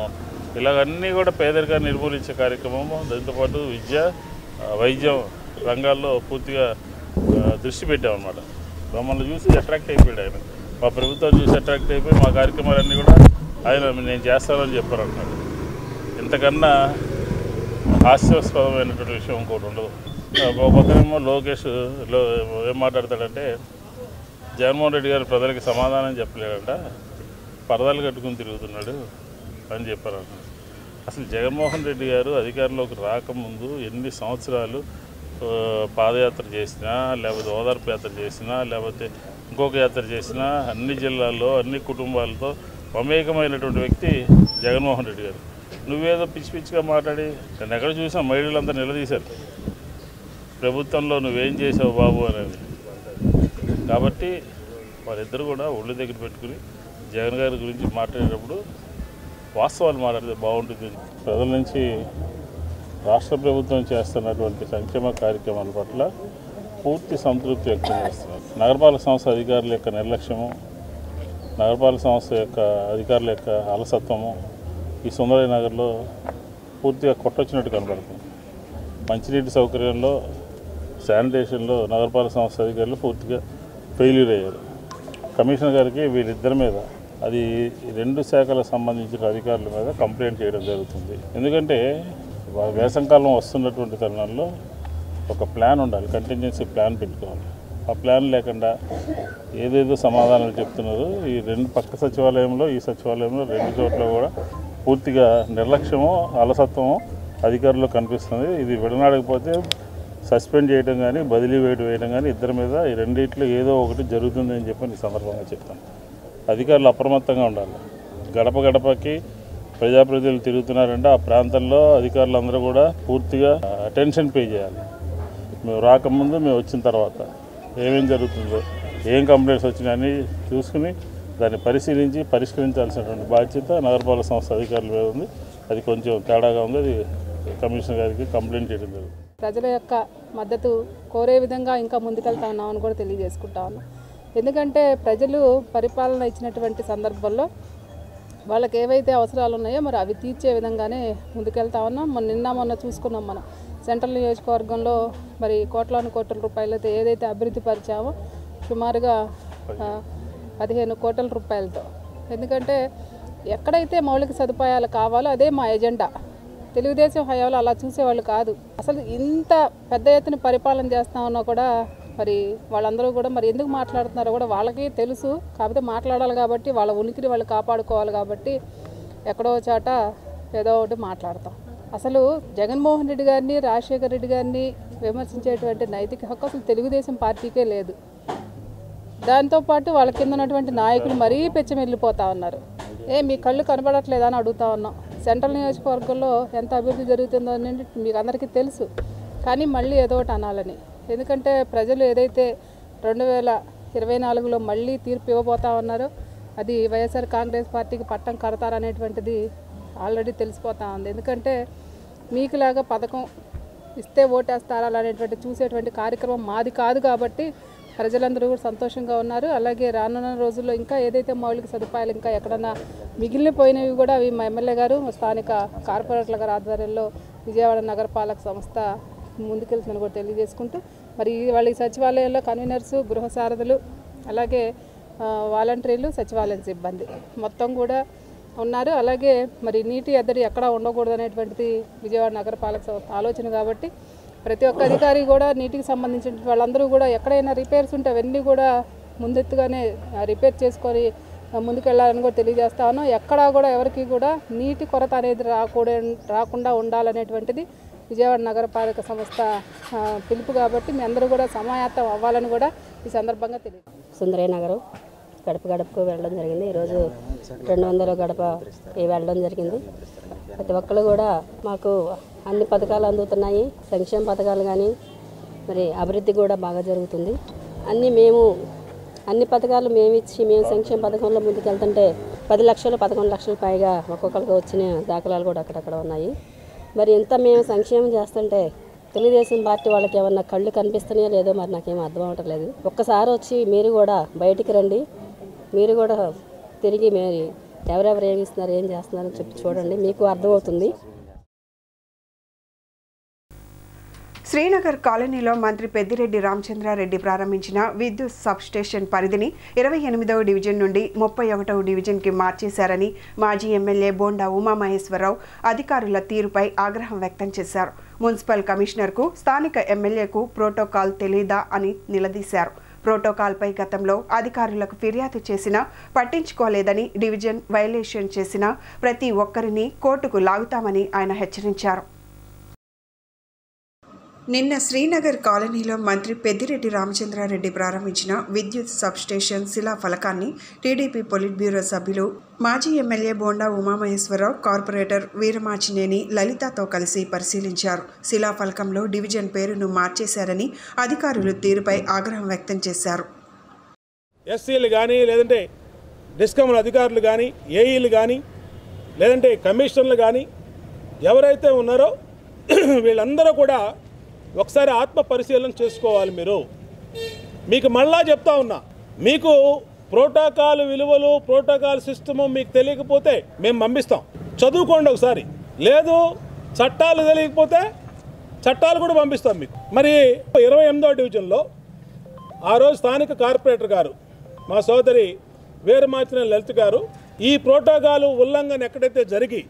ఇలాగన్నీ కూడా పేదరికాన్ని నిర్మూలించే కార్యక్రమము. దాంతోపాటు విద్య, వైద్యం రంగాల్లో పూర్తిగా దృష్టి పెట్టామన్నమాట. మమ్మల్ని చూసి అట్రాక్ట్ అయిపోయాడు ఆయన, మా ప్రభుత్వం చూసి అట్రాక్ట్ అయిపోయి మా కార్యక్రమాలన్నీ కూడా ఆయన నేను చేస్తానని చెప్పారు అంటున్నాడు. ఇంతకన్నా హాస్యాస్పదమైనటువంటి విషయం ఇంకోటి ఉండదు. ఒకరేమో లోకేష్ ఏం మాట్లాడతాడంటే, జగన్మోహన్ రెడ్డి గారు ప్రజలకి సమాధానం చెప్పలేడంట, పరదాలు కట్టుకుని తిరుగుతున్నాడు అని చెప్పారు అంటున్నాడు. అసలు జగన్మోహన్ రెడ్డి గారు అధికారంలోకి రాకముందు ఎన్ని సంవత్సరాలు పాదయాత్ర చేసినా, లేకపోతే ఓదార్పు యాత్ర చేసినా, లేకపోతే ఇంకొక యాత్ర చేసినా, అన్ని జిల్లాల్లో అన్ని కుటుంబాలతో మమేకమైనటువంటి వ్యక్తి జగన్మోహన్ రెడ్డి గారు. నువ్వేదో పిచ్చి పిచ్చిగా మాట్లాడి నేను ఎక్కడ చూసాం, మహిళలంతా నిలదీశారు ప్రభుత్వంలో నువ్వేం చేసావు బాబు అనేది. కాబట్టి వాళ్ళిద్దరు కూడా ఒళ్ళు దగ్గర పెట్టుకుని జగన్ గారి గురించి మాట్లాడేటప్పుడు వాస్తవాలు మాట్లాడితే బాగుంటుంది. ప్రజల నుంచి రాష్ట్ర ప్రభుత్వం చేస్తున్నటువంటి సంక్షేమ కార్యక్రమాల పట్ల పూర్తి సంతృప్తి వ్యక్తం చేస్తున్నారు. నగరపాలక సంస్థ అధికారుల యొక్క నిర్లక్ష్యము, నగరపాలక సంస్థ యొక్క అధికారుల యొక్క అలసత్వము ఈ సుందరయ్య నగర్లో పూర్తిగా కొట్టొచ్చినట్టు కనబడుతుంది. మంచినీటి సౌకర్యంలో, శానిటేషన్లో నగరపాలక సంస్థ అధికారులు పూర్తిగా ఫెయిల్యూర్ అయ్యారు. కమిషనర్ గారికి వీళ్ళిద్దరి మీద, అది 2 శాఖలకు సంబంధించిన అధికారుల మీద కంప్లైంట్ చేయడం జరుగుతుంది. ఎందుకంటే వేసంకాలం వస్తున్నటువంటి తరుణంలో ఒక ప్లాన్ ఉండాలి, కంటింజెన్సీ ప్లాన్ పెట్టుకోవాలి. ఆ ప్లాన్ లేకుండా ఏదేదో సమాధానాలు చెప్తున్నారు. ఈ 2 పక్క సచివాలయంలో, ఈ సచివాలయంలో 2 చోట్ల కూడా పూర్తిగా నిర్లక్ష్యము, అలసత్వము అధికారుల్లో కనిపిస్తుంది. ఇది విడనాడకపోతే సస్పెండ్ చేయడం కానీ, బదిలీ వేయడం కానీ ఇద్దరి మీద, ఈ రెండిట్లో ఏదో ఒకటి జరుగుతుందని చెప్పి ఈ సందర్భంగా చెప్తాను. అధికారులు అప్రమత్తంగా ఉండాలి. గడప గడపకి ప్రజాప్రతినిధులు తిరుగుతున్నారంటే ఆ ప్రాంతంలో అధికారులందరూ కూడా పూర్తిగా అటెన్షన్ పే చేయాలి. మేము రాకముందు, మేము వచ్చిన తర్వాత ఏమేం జరుగుతుందో, ఏం కంప్లైంట్స్ వచ్చినాయని చూసుకుని దాన్ని పరిశీలించి పరిష్కరించాల్సినటువంటి బాధ్యత నగరపాలక సంస్థ అధికారుల మీద ఉంది. అది కొంచెం తేడాగా ఉంది. అది కమిషనర్ గారికి కంప్లైంట్ చేయడం జరుగుతుంది. ప్రజల యొక్క మద్దతు కోరే విధంగా ఇంకా ముందుకెళ్తా ఉన్నామని కూడా తెలియజేసుకుంటా ఉన్నాం. ఎందుకంటే ప్రజలు పరిపాలన ఇచ్చినటువంటి సందర్భంలో వాళ్ళకి ఏవైతే అవసరాలు ఉన్నాయో మరి అవి తీర్చే విధంగానే ముందుకెళ్తా ఉన్నాం. మొన్న చూసుకున్నాం. మనం సెంట్రల్ నియోజకవర్గంలో మరి కోట్ల రూపాయలతో ఏదైతే అభివృద్ధి పరిచామో సుమారుగా 15 కోట్ల రూపాయలతో. ఎందుకంటే ఎక్కడైతే మౌలిక సదుపాయాలు కావాలో అదే మా ఎజెండా. తెలుగుదేశం హయాంలో అలా చూసేవాళ్ళు కాదు. అసలు ఇంత పెద్ద ఎత్తున పరిపాలన చేస్తా ఉన్నా కూడా మరి వాళ్ళందరూ కూడా మరి ఎందుకు మాట్లాడుతున్నారో కూడా వాళ్ళకి తెలుసు. కాకపోతే మాట్లాడాలి కాబట్టి వాళ్ళ ఉనికిని వాళ్ళు కాపాడుకోవాలి కాబట్టి ఎక్కడో చాట ఏదో ఒకటి మాట్లాడతాం. అసలు జగన్మోహన్ రెడ్డి గారిని, రాజశేఖర రెడ్డి గారిని విమర్శించేటువంటి నైతిక హక్కు అసలు తెలుగుదేశం పార్టీకే లేదు. దాంతోపాటు వాళ్ళ కింద ఉన్నటువంటి నాయకులు మరీ పెచ్చమెళ్ళిపోతూ ఉన్నారు. మీ కళ్ళు కనబడట్లేదా అని అడుగుతా ఉన్నాం. సెంట్రల్ నియోజకవర్గంలో ఎంత అభివృద్ధి జరుగుతుందో అనేది మీకు అందరికీ తెలుసు. కానీ మళ్ళీ ఏదో ఒకటి అనాలని. ఎందుకంటే ప్రజలు ఏదైతే 2024లో మళ్ళీ తీర్పు ఇవ్వబోతా ఉన్నారో అది వైఎస్ఆర్ కాంగ్రెస్ పార్టీకి పట్టం కడతారనేటువంటిది ఆల్రెడీ తెలిసిపోతా ఉంది. ఎందుకంటే మీకులాగా పథకం ఇస్తే ఓటేస్తారా అనేటువంటి చూసేటువంటి కార్యక్రమం మాది కాదు కాబట్టి ప్రజలందరూ కూడా సంతోషంగా ఉన్నారు. అలాగే రానున్న రోజుల్లో ఇంకా ఏదైతే మౌలిక సదుపాయాలు ఇంకా ఎక్కడన్నా మిగిలిపోయినవి కూడా అవి మా ఎమ్మెల్యే గారు స్థానిక కార్పొరేటర్ల గారి ఆధ్వర్యంలో విజయవాడ నగరపాలక సంస్థ ముందుకెళ్తుందని కూడా తెలియజేసుకుంటూ మరి వాళ్ళ సచివాలయంలో కన్వీనర్సు, గృహ సారథులు, అలాగే వాలంటీర్లు, సచివాలయం సిబ్బంది మొత్తం కూడా ఉన్నారు. అలాగే మరి నీటి ఎద్దడి ఎక్కడా ఉండకూడదు అనేటువంటిది విజయవాడ నగరపాలక సంస్థ ఆలోచన కాబట్టి ప్రతి ఒక్క అధికారి కూడా నీటికి సంబంధించిన వాళ్ళందరూ కూడా ఎక్కడైనా రిపేర్స్ ఉంటే అవన్నీ కూడా ముందెత్తుగానే రిపేర్ చేసుకొని ముందుకెళ్ళాలని కూడా తెలియజేస్తా ఉన్నాం. ఎక్కడా కూడా ఎవరికి కూడా నీటి కొరత అనేది రాకుండా ఉండాలనేటువంటిది విజయవాడ నగరపాలక సంస్థ పిలుపు కాబట్టి మీ అందరూ కూడా సమాయత్తం అవ్వాలని కూడా ఈ సందర్భంగా తెలియదు. సుందరయ్య నగరం గడపకు వెళ్ళడం జరిగింది. ఈరోజు 200 గడప వెళ్ళడం జరిగింది. ప్రతి ఒక్కరు కూడా మాకు అన్ని పథకాలు అందుతున్నాయి. సంక్షేమ పథకాలు కానీ మరి అభివృద్ధి కూడా బాగా జరుగుతుంది. అన్ని పథకాలు మేము సంక్షేమ పథకంలో ముందుకెళ్తుంటే 10 లక్షలు 11 లక్షల పైగా ఒక్కొక్కరికి వచ్చిన దాఖలాలు కూడా అక్కడక్కడ ఉన్నాయి. మరి ఇంత మేము సంక్షేమం చేస్తుంటే తెలుగుదేశం పార్టీ వాళ్ళకి ఏమన్నా కళ్ళు కనిపిస్తున్నాయో లేదో మరి నాకేం అర్థం అవ్వట్లేదు. ఒక్కసారి వచ్చి మీరు కూడా బయటికి రండి, మీరు కూడా తిరిగి మీరు ఎవరెవరు ఏమి ఇస్తున్నారు, ఏం చేస్తున్నారని చెప్పి చూడండి, మీకు అర్థమవుతుంది. శ్రీనగర్ కాలనీలో మంత్రి పెద్దిరెడ్డి రామచంద్రారెడ్డి ప్రారంభించిన విద్యుత్ సబ్స్టేషన్ పరిధిని 28వ డివిజన్ నుండి 31వ డివిజన్కి మార్చేశారని మాజీ ఎమ్మెల్యే బోండా ఉమామహేశ్వరరావు అధికారుల తీరుపై ఆగ్రహం వ్యక్తం చేశారు. మున్సిపల్ కమిషనర్కు స్థానిక ఎమ్మెల్యేకు ప్రోటోకాల్ తెలీదా అని నిలదీశారు. ప్రోటోకాల్పై గతంలో అధికారులకు ఫిర్యాదు చేసినా పట్టించుకోలేదని, డివిజన్ వైలేషన్ చేసిన ప్రతి ఒక్కరిని కోర్టుకు లాగుతామని ఆయన హెచ్చరించారు. నిన్న శ్రీనగర్ కాలనీలో మంత్రి పెద్దిరెడ్డి రామచంద్రారెడ్డి ప్రారంభించిన విద్యుత్ సబ్స్టేషన్ శిలాఫలకాన్ని టీడీపీ పొలిట్ బ్యూరో సభ్యులు మాజీ ఎమ్మెల్యే బోండా ఉమామహేశ్వరరావు, కార్పొరేటర్ వీరమాచినేని లలితతో కలిసి పరిశీలించారు. శిలాఫలకంలో డివిజన్ పేరును మార్చేశారని అధికారులు తీరుపై ఆగ్రహం వ్యక్తం చేశారు. ఎస్సీలు కానీ, లేదంటే డిస్కమ్ల అధికారులు కానీ, ఏఈలు కానీ, లేదంటే కమిషనర్లు కానీ ఎవరైతే ఉన్నారో వీళ్ళందరూ కూడా ఒకసారి ఆత్మ పరిశీలన చేసుకోవాలి. మీకు మళ్ళా చెప్తా ఉన్నా, మీకు ప్రోటోకాల్ విలువలు, ప్రోటోకాల్ సిస్టము మీకు తెలియకపోతే మేము పంపిస్తాం, చదువుకోండి ఒకసారి. లేదు చట్టాలు తెలియకపోతే చట్టాలు కూడా పంపిస్తాం మీకు. మరి 28వ డివిజన్లో ఆ రోజు స్థానిక కార్పొరేటర్ గారు, మా సోదరి వీరమాచిన లలిత గారు, ఈ ప్రోటోకాల్ ఉల్లంఘన ఎక్కడైతే జరిగి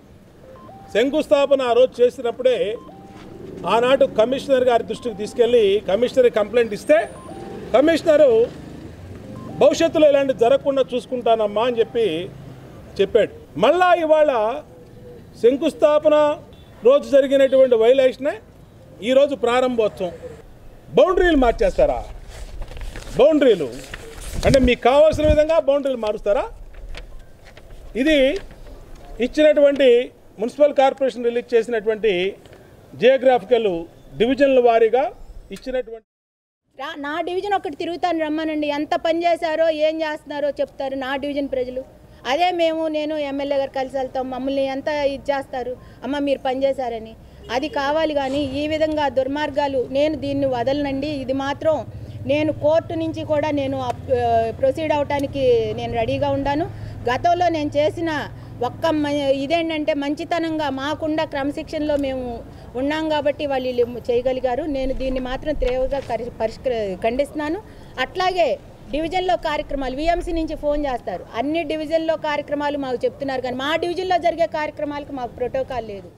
శంకుస్థాపన ఆ రోజు చేసినప్పుడే ఆనాడు కమిషనర్ గారి దృష్టికి తీసుకెళ్ళి కమిషనర్ కంప్లైంట్ ఇస్తే కమిషనరు భవిష్యత్తులో ఇలాంటి జరగకుండా చూసుకుంటానమ్మా అని చెప్పాడు. మళ్ళా ఇవాళ శంకుస్థాపన రోజు జరిగినటువంటి వైలేషనే ఈరోజు ప్రారంభోత్సవం. బౌండరీలు మార్చేస్తారా? బౌండరీలు అంటే మీకు కావాల్సిన విధంగా బౌండరీలు మారుస్తారా? ఇది ఇచ్చినటువంటి మున్సిపల్ కార్పొరేషన్ రిలీజ్ చేసినటువంటి జియోగ్రాఫికల్ డివిజన్ల వారీగా ఇచ్చినటువంటి నా డివిజన్ ఒకటి తిరుగుతాను రమ్మనండి, ఎంత పని చేశారో ఏం చేస్తున్నారో చెప్తారు నా డివిజన్ ప్రజలు. అదే నేను ఎమ్మెల్యే గారు కలిసి వెళ్తాం, మమ్మల్ని ఎంత ఇది చేస్తారు, అమ్మ మీరు పని చేశారని. అది కావాలి కానీ ఈ విధంగా దుర్మార్గాలు నేను దీన్ని వదలనండి. ఇది మాత్రం నేను కోర్టు నుంచి కూడా నేను ప్రొసీడ్ అవడానికి నేను రెడీగా ఉన్నాను. గతంలో నేను చేసిన ఇదేంటంటే మంచితనంగా మాకుండా క్రమశిక్షణలో మేము ఉన్నాం కాబట్టి వాళ్ళు చేయగలిగారు. నేను దీన్ని మాత్రం తీవ్రంగా ఖండిస్తున్నాను. అట్లాగే డివిజన్లో కార్యక్రమాలు విఎంసీ నుంచి ఫోన్ చేస్తారు, అన్ని డివిజన్లో కార్యక్రమాలు మాకు చెప్తున్నారు, కానీ మా డివిజన్లో జరిగే కార్యక్రమాలకు మాకు ప్రోటోకాల్ లేదు.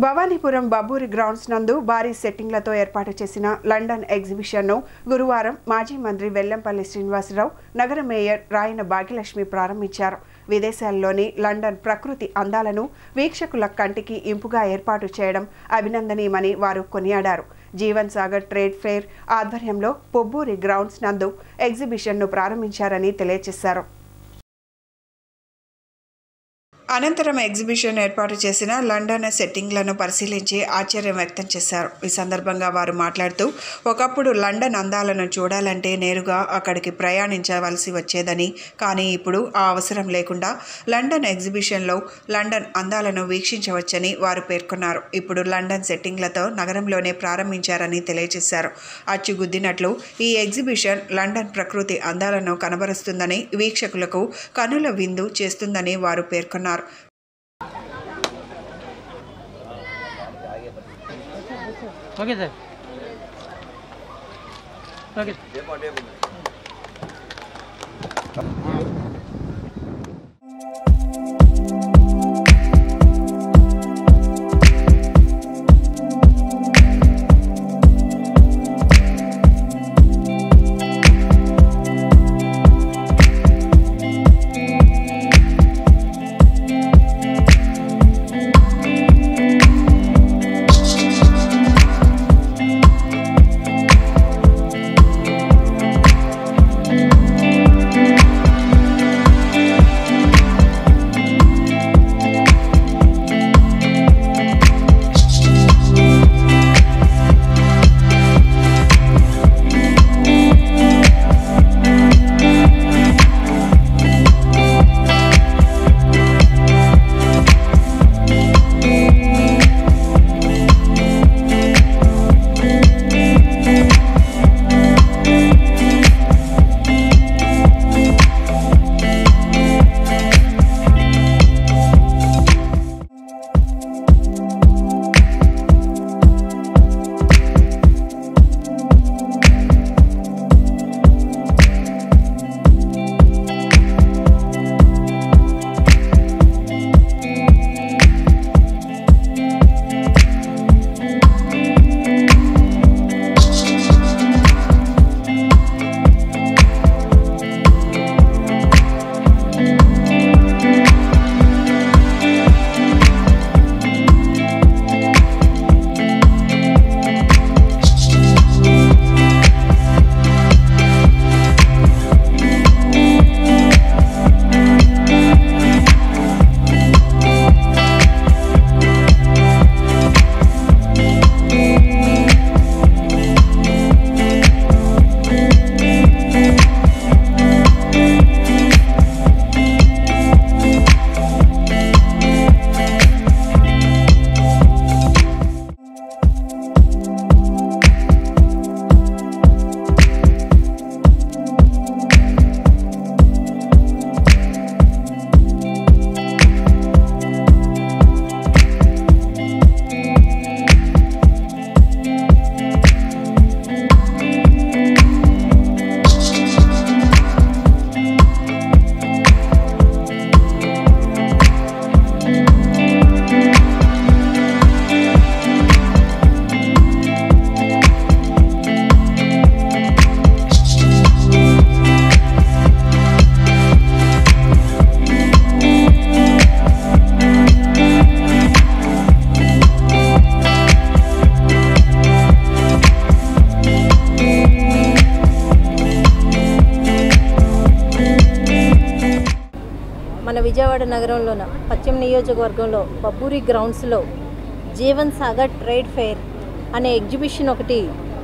భవానీపురం బబ్బూరి గ్రౌండ్స్ నందు భారీ సెట్టింగ్లతో ఏర్పాటు చేసిన లండన్ ఎగ్జిబిషన్ను గురువారం మాజీ మంత్రి వెల్లంపల్లి శ్రీనివాసరావు, నగర మేయర్ రాయన భాగ్యలక్ష్మి ప్రారంభించారు. విదేశాల్లోని లండన్ ప్రకృతి అందాలను వీక్షకుల కంటికి ఇంపుగా ఏర్పాటు చేయడం అభినందనీయమని వారు కొనియాడారు. జీవన్ సాగర్ ట్రేడ్ ఫెయిర్ ఆధ్వర్యంలో బొబ్బూరి గ్రౌండ్స్ నందు ఎగ్జిబిషన్ను ప్రారంభించారని తెలియజేశారు. అనంతరం ఎగ్జిబిషన్ ఏర్పాటు చేసిన లండన్ సెట్టింగ్లను పరిశీలించి ఆశ్చర్యం వ్యక్తం చేశారు. ఈ సందర్భంగా వారు మాట్లాడుతూ, ఒకప్పుడు లండన్ అందాలను చూడాలంటే నేరుగా అక్కడికి ప్రయాణించవలసి వచ్చేదని, కానీ ఇప్పుడు ఆ అవసరం లేకుండా లండన్ ఎగ్జిబిషన్లో లండన్ అందాలను వీక్షించవచ్చని వారు పేర్కొన్నారు. ఇప్పుడు లండన్ సెట్టింగ్లతో నగరంలోనే ప్రారంభించారని తెలియజేశారు. అచ్చుగుద్దినట్లు ఈ ఎగ్జిబిషన్ లండన్ ప్రకృతి అందాలను కనబరుస్తుందని, వీక్షకులకు కనుల విందు చేస్తుందని వారు పేర్కొన్నారు. Okay sir. ఓకే. విజయవాడ నగరంలోన పశ్చిమ నియోజకవర్గంలో బబ్బూరి గ్రౌండ్స్లో జీవన్ సాగర్ ట్రేడ్ ఫెయిర్ అనే ఎగ్జిబిషన్ ఒకటి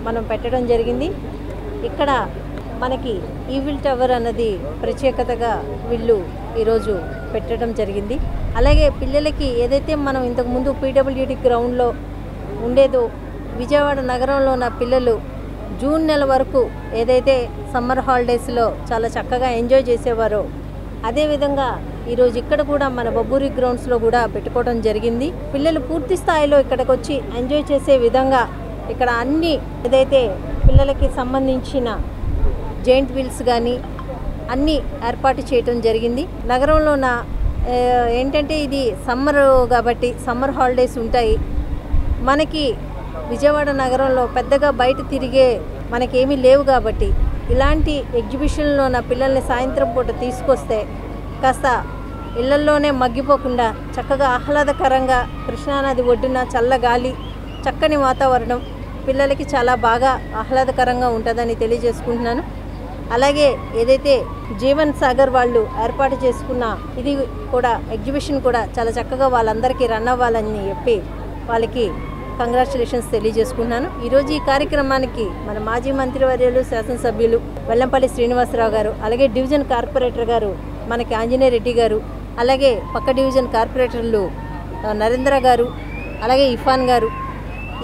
మనం పెట్టడం జరిగింది. ఇక్కడ మనకి ఈవిల్ టవర్ అన్నది ప్రత్యేకతగా వీళ్ళు ఈరోజు పెట్టడం జరిగింది. అలాగే పిల్లలకి ఏదైతే మనం ఇంతకుముందు పీడబ్ల్యూడి గ్రౌండ్లో ఉండేదో విజయవాడ నగరంలో ఉన్న పిల్లలు జూన్ నెల వరకు ఏదైతే సమ్మర్ హాలిడేస్లో చాలా చక్కగా ఎంజాయ్ చేసేవారో అదేవిధంగా ఈరోజు ఇక్కడ కూడా మన బబ్బూరి గ్రౌండ్స్లో కూడా పెట్టుకోవడం జరిగింది. పిల్లలు పూర్తి స్థాయిలో ఇక్కడికి వచ్చి ఎంజాయ్ చేసే విధంగా ఇక్కడ అన్ని ఏదైతే పిల్లలకి సంబంధించిన జెయింట్ వీల్స్ కానీ అన్నీ ఏర్పాటు చేయడం జరిగింది. నగరంలోన ఏంటంటే ఇది సమ్మర్ కాబట్టి సమ్మర్ హాలిడేస్ ఉంటాయి. మనకి విజయవాడ నగరంలో పెద్దగా బయట తిరిగే మనకేమీ లేవు కాబట్టి ఇలాంటి ఎగ్జిబిషన్లో నా పిల్లల్ని సాయంత్రం పూట తీసుకొస్తే కాస్త ఇళ్లల్లోనే మగ్గిపోకుండా చక్కగా ఆహ్లాదకరంగా కృష్ణానది ఒడ్డున చల్లగాలి చక్కని వాతావరణం పిల్లలకి చాలా బాగా ఆహ్లాదకరంగా ఉంటుందని తెలియజేసుకుంటున్నాను. అలాగే ఏదైతే జీవన్ సాగర్ వాళ్ళు ఏర్పాటు చేసుకున్న ఇది కూడా ఎగ్జిబిషన్ కూడా చాలా చక్కగా వాళ్ళందరికీ రన్ అవ్వాలని చెప్పి వాళ్ళకి కంగ్రాచులేషన్స్ తెలియజేసుకున్నాను. ఈరోజు ఈ కార్యక్రమానికి మన మాజీ మంత్రివర్యులు శాసనసభ్యులు వెల్లంపల్లి శ్రీనివాసరావు గారు, అలాగే డివిజన్ కార్పొరేటర్ గారు మనకి ఆంజనేయ రెడ్డి గారు, అలాగే పక్క డివిజన్ కార్పొరేటర్లు నరేంద్ర గారు, అలాగే ఇఫాన్ గారు,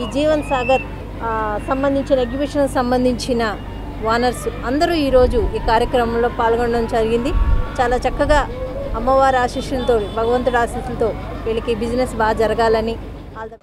ఈ జీవన్ సాగర్ సంబంధించిన ఎగ్జిబిషన్ సంబంధించిన ఓనర్స్ అందరూ ఈరోజు ఈ కార్యక్రమంలో పాల్గొనడం జరిగింది. చాలా చక్కగా అమ్మవారి ఆశీస్సులతో భగవంతుడి ఆశీస్సులతో వీళ్ళకి బిజినెస్ బాగా జరగాలని.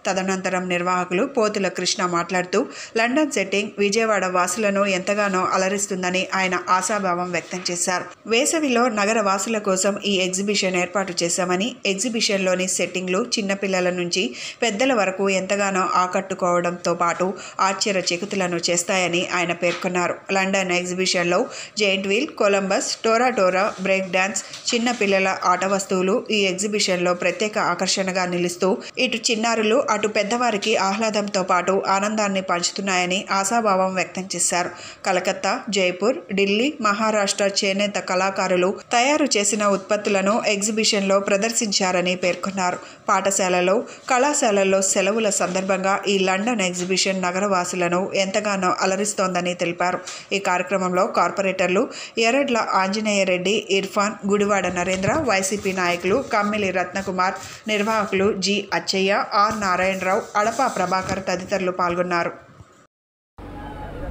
తదనంతరం నిర్వాహకులు పోతుల కృష్ణ మాట్లాడుతూ లండన్ సెట్టింగ్ విజయవాడ వాసులను ఎంతగానో అలరిస్తుందని ఆయన ఆశాభావం వ్యక్తం చేశారు. వేసవిలో నగర వాసుల కోసం ఈ ఎగ్జిబిషన్ ఏర్పాటు చేశామని, ఎగ్జిబిషన్లోని సెట్టింగ్లు చిన్నపిల్లల నుంచి పెద్దల వరకు ఎంతగానో ఆకట్టుకోవడంతో పాటు ఆశ్చర్యచకితులను చేస్తాయని ఆయన పేర్కొన్నారు. లండన్ ఎగ్జిబిషన్లో జెయింట్ వీల్, కొలంబస్, టోరా బ్రేక్ డాన్స్, చిన్న పిల్లల ఆట వస్తువులు ఈ ఎగ్జిబిషన్లో ప్రత్యేక ఆకర్షణగా నిలుస్తూ ఇటు చిన్నారులు అటు పెద్దవారికి ఆహ్లాదంతో పాటు ఆనందాన్ని పంచుతున్నాయని ఆశాభావం వ్యక్తం చేశారు. కలకత్తా, జైపూర్, ఢిల్లీ, మహారాష్ట్ర చేనేత కళాకారులు తయారు చేసిన ఉత్పత్తులను ఎగ్జిబిషన్లో ప్రదర్శించారని పేర్కొన్నారు. పాఠశాలలో, కళాశాలల్లో సెలవుల సందర్భంగా ఈ లండన్ ఎగ్జిబిషన్ నగరవాసులను ఎంతగానో అలరిస్తోందని తెలిపారు. ఈ కార్యక్రమంలో కార్పొరేటర్లు ఎర్రడ్ల ఆంజనేయ రెడ్డి, ఇర్ఫాన్, గుడివాడ నరేంద్ర, వైసీపీ నాయకులు కమ్మిలి రత్నకుమార్, నిర్వాహకులు జి అచ్చయ్య, ఆర్ నారాయణరావు, అడపా ప్రభాకర్ తదితరులు పాల్గొన్నారు.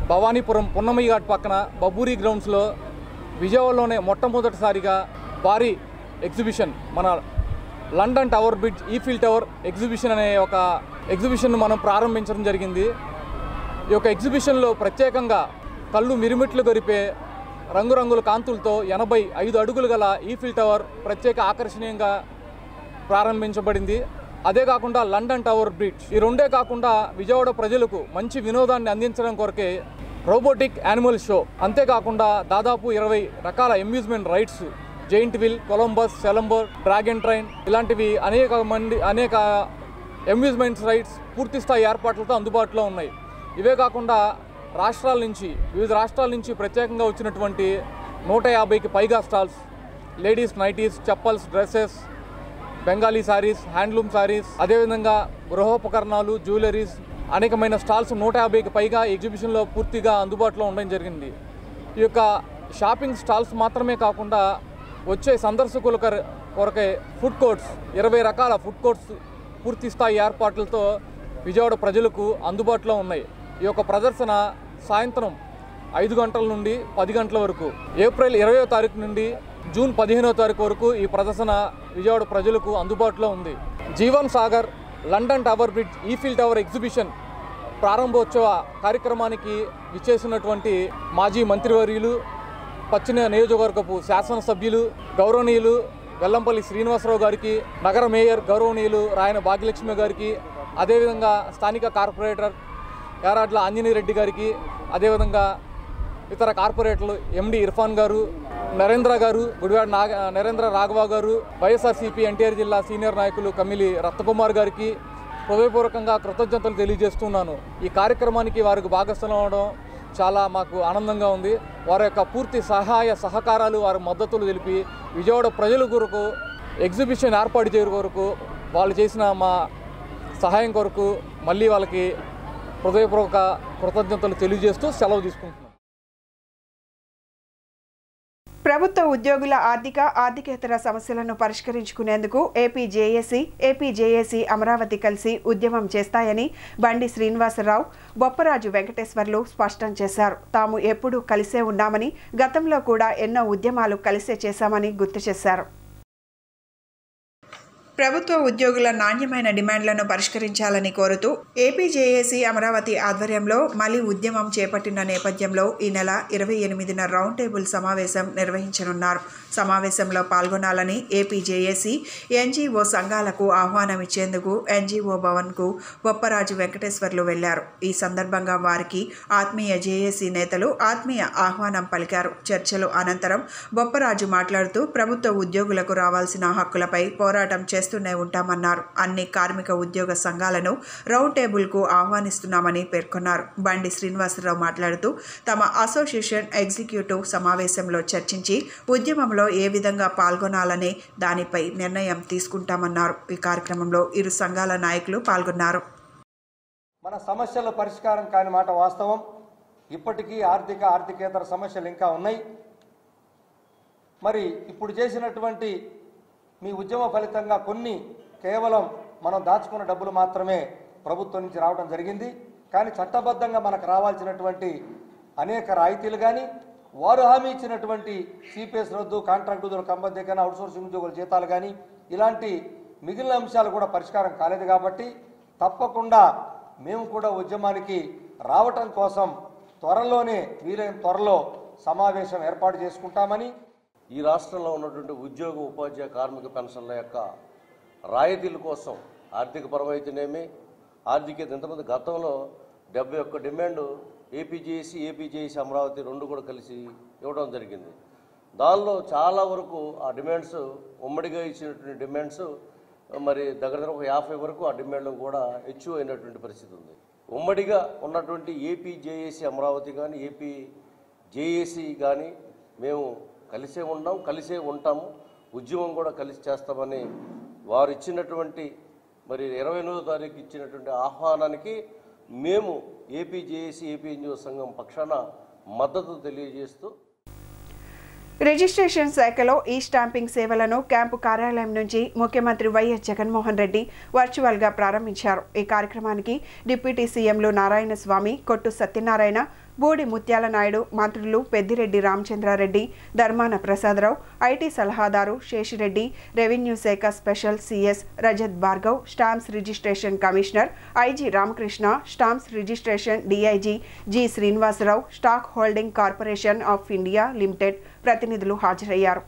భవానీపురం పున్నమయ్య ఘాట్ పక్కన బబ్బూరి గ్రౌండ్స్లో విజయవాడలోనే మొట్టమొదటిసారిగా భారీ ఎగ్జిబిషన్ మన London tower bridge Eiffel tower exhibition అనే ఒక ఎగ్జిబిషన్ మనం ప్రారంభించడం జరిగింది. ఈ యొక్క ఎగ్జిబిషన్లో ప్రత్యేకంగా కళ్ళు మిరుమిట్లు గరిపే రంగురంగుల కాంతులతో 85 అడుగులు గల ఈఫిల్ టవర్ ప్రత్యేక ఆకర్షణీయంగా ప్రారంభించబడింది. అదే కాకుండా లండన్ టవర్ బ్రిడ్జ్, ఈ రెండే కాకుండా విజయవాడ ప్రజలకు మంచి వినోదాన్ని అందించడం కొరకే రోబోటిక్ యానిమల్ షో, అంతేకాకుండా దాదాపు 20 రకాల amusement rides, giant wheel, Columbus, సెలంబర్, డ్రాగన్ ట్రైన్ ఇలాంటివి అనేక అమ్యూజ్మెంట్స్ రైడ్స్ పూర్తి స్థాయి ఏర్పాట్లతో అందుబాటులో ఉన్నాయి. ఇవే కాకుండా వివిధ రాష్ట్రాల నుంచి ప్రత్యేకంగా వచ్చినటువంటి 150కి పైగా stalls, ladies nighties, chappals, dresses, Bengali saris, handloom saris, అదేవిధంగా గృహోపకరణాలు, జ్యువెలరీస్ అనేకమైన స్టాల్స్ 150కి పైగా ఎగ్జిబిషన్లో పూర్తిగా అందుబాటులో ఉండడం జరిగింది. ఈ యొక్క షాపింగ్ స్టాల్స్ మాత్రమే కాకుండా వచ్చే సందర్శకుల కొరకే ఫుడ్ కోర్ట్స్, 20 రకాల ఫుడ్ కోర్ట్స్ పూర్తి స్థాయి ఏర్పాట్లతో విజయవాడ ప్రజలకు అందుబాటులో ఉన్నాయి. ఈ యొక్క ప్రదర్శన సాయంత్రం 5 గంటల నుండి 10 గంటల వరకు, ఏప్రిల్ 20వ తారీఖు నుండి జూన్ 15వ తారీఖు వరకు ఈ ప్రదర్శన విజయవాడ ప్రజలకు అందుబాటులో ఉంది. Jeevan Sagar London tower bridge Eiffel tower exhibition ప్రారంభోత్సవ కార్యక్రమానికి విచ్చేసినటువంటి మాజీ మంత్రివర్యులు, పశ్చిమ నియోజకవర్గపు శాసనసభ్యులు గౌరవనీయులు వెల్లంపల్లి శ్రీనివాసరావు గారికి, నగర మేయర్ గౌరవనీయులు రాయన భాగ్యలక్ష్మి గారికి, అదేవిధంగా స్థానిక కార్పొరేటర్ ఎర్రడ్ల ఆంజనేయ రెడ్డి గారికి, అదేవిధంగా ఇతర కార్పొరేటర్లు ఎండి ఇర్ఫాన్ గారు, నరేంద్ర గారు, గుడివాడ నరేంద్ర రాఘవ గారు, వైఎస్ఆర్సీపీ ఎన్టీఆర్ జిల్లా సీనియర్ నాయకులు కమ్మిలి రత్నకుమార్ గారికి హృదయపూర్వకంగా కృతజ్ఞతలు తెలియజేస్తున్నాను. ఈ కార్యక్రమానికి వారికి భాగస్వామ్యం అవడం చాలా మాకు ఆనందంగా ఉంది. వారి యొక్క పూర్తి సహాయ సహకారాలు, వారి మద్దతులు తెలిపి విజయవాడ ప్రజల కొరకు ఎగ్జిబిషన్ ఏర్పాటు చేయడం కొరకు వాళ్ళు చేసిన మా సహాయం కొరకు మళ్ళీ వాళ్ళకి హృదయపూర్వక కృతజ్ఞతలు తెలియజేస్తూ సెలవు తీసుకుంటున్నాను. ప్రభుత్వ ఉద్యోగుల ఆర్థికేతర సమస్యలను పరిష్కరించుకునేందుకు ఏపీజేఏసీ అమరావతి కలిసి ఉద్యమం చేస్తాయని బండి శ్రీనివాసరావు, బొప్పరాజు వెంకటేశ్వర్లు స్పష్టం చేశారు. తాము ఎప్పుడూ కలిసే ఉన్నామని, గతంలో కూడా ఎన్నో ఉద్యమాలు కలిసే చేశామని గుర్తు చేశారు. ప్రభుత్వ ఉద్యోగుల నాణ్యమైన డిమాండ్లను పరిష్కరించాలని కోరుతూ ఏపీజేఏసీ అమరావతి ఆధ్వర్యంలో మళ్లీ ఉద్యమం చేపట్టిన నేపథ్యంలో ఈ నెల 28న రౌండ్ టేబుల్ సమావేశం నిర్వహించనున్నారు. సమావేశంలో పాల్గొనాలని ఏపీజేఏసీ ఎన్జీఓ సంఘాలకు ఆహ్వానం ఇచ్చేందుకు ఎన్జీఓ భవన్కు బొప్పరాజు వెంకటేశ్వర్లు వెళ్లారు. ఈ సందర్భంగా వారికి ఆత్మీయ జేఏసీ నేతలు ఆత్మీయ ఆహ్వానం పలికారు. చర్చలు అనంతరం బొప్పరాజు మాట్లాడుతూ ప్రభుత్వ ఉద్యోగులకు రావాల్సిన హక్కులపై పోరాటం చేస్తూనే ఉంటామన్నారు. అన్ని కార్మిక ఉద్యోగ సంఘాలను రౌండ్ టేబుల్కు ఆహ్వానిస్తున్నామని పేర్కొన్నారు. బండి శ్రీనివాసరావు మాట్లాడుతూ తమ అసోసియేషన్ ఎగ్జిక్యూటివ్ సమావేశంలో చర్చించి ఉద్యమంలో ఏ విధంగా పాల్గొనాలనే దానిపై నిర్ణయం తీసుకుంటామన్నారు. ఈ కార్యక్రమంలో ఇరు సంఘాల నాయకులు పాల్గొన్నారు. మన సమస్యల పరిష్కారం కాని మాట వాస్తవం. ఇప్పటికీ ఆర్థికేతర సమస్యలు ఇంకా ఉన్నాయి. మరి ఇప్పుడు చేసినటువంటి మీ ఉద్యమ ఫలితంగా కొన్ని కేవలం మనం దాచుకున్న డబ్బులు మాత్రమే ప్రభుత్వం నుంచి రావడం జరిగింది. కానీ చట్టబద్ధంగా మనకు రావాల్సినటువంటి అనేక రాయితీలు కానీ వారు హామీ ఇచ్చినటువంటి సిపిఎస్ రద్దు, కాంట్రాక్ట్ ఉద్యోగుల కంపల్సరీ అవుట్సోర్సింగ్ ఉద్యోగుల జీతాలు కానీ ఇలాంటి మిగిలిన అంశాలు కూడా పరిష్కారం కాలేదు. కాబట్టి తప్పకుండా మేము కూడా ఉద్యమానికి రావటం కోసం త్వరలోనే వీలైన త్వరలో సమావేశం ఏర్పాటు చేసుకుంటామని, ఈ రాష్ట్రంలో ఉన్నటువంటి ఉద్యోగ ఉపాధ్యాయ కార్మిక పెన్షన్ల యొక్క రాయితీల కోసం ఆర్థికపరమైతేనేమి ఇంతకుముందు గతంలో 71 డిమాండ్ ఏపీజేఏసీ అమరావతి రెండు కూడా కలిసి ఇవ్వడం జరిగింది. దానిలో చాలా వరకు ఆ డిమాండ్స్ ఉమ్మడిగా ఇచ్చినటువంటి డిమాండ్స్ మరి దగ్గర ఒక 50 వరకు ఆ డిమాండ్లు కూడా హెచ్చు అయినటువంటి పరిస్థితి ఉంది. ఉమ్మడిగా ఉన్నటువంటి ఏపీజేఏసీ అమరావతి కానీ ఏపీజేఏసీ కానీ మేము కలిసే ఉంటాము, ఉద్యమం కూడా కలిసి చేస్తామని వారు ఇచ్చినటువంటి మరి 28వ తారీఖు ఇచ్చినటువంటి ఆహ్వానానికి మేము ఏపీజేఏసీ ఏపీఎన్జిఓ సంఘం పక్షాన మద్దతు తెలియజేస్తూ రిజిస్ట్రేషన్ శాఖలో ఈ స్టాంపింగ్ సేవలను క్యాంపు కార్యాలయం నుంచి ముఖ్యమంత్రి వైఎస్ జగన్మోహన్ రెడ్డి వర్చువల్గా ప్రారంభించారు. ఈ కార్యక్రమానికి డిప్యూటీ సీఎంలు నారాయణస్వామి, కొట్టు సత్యనారాయణ, బూడి ముత్యాల నాయుడు, మంత్రులు పెద్దిరెడ్డి రామచంద్రారెడ్డి, ధర్మాన ప్రసాదరావు, ఐటీ సలహాదారు శేషిరెడ్డి, రెవెన్యూ శాఖ special CS Rajat Bhargav, stamps registration commissioner IG Ramakrishna, stamps registration DIG G Srinivasa Rao, stock holding corporation of India limited ప్రతినిధులు హాజరయ్యారు.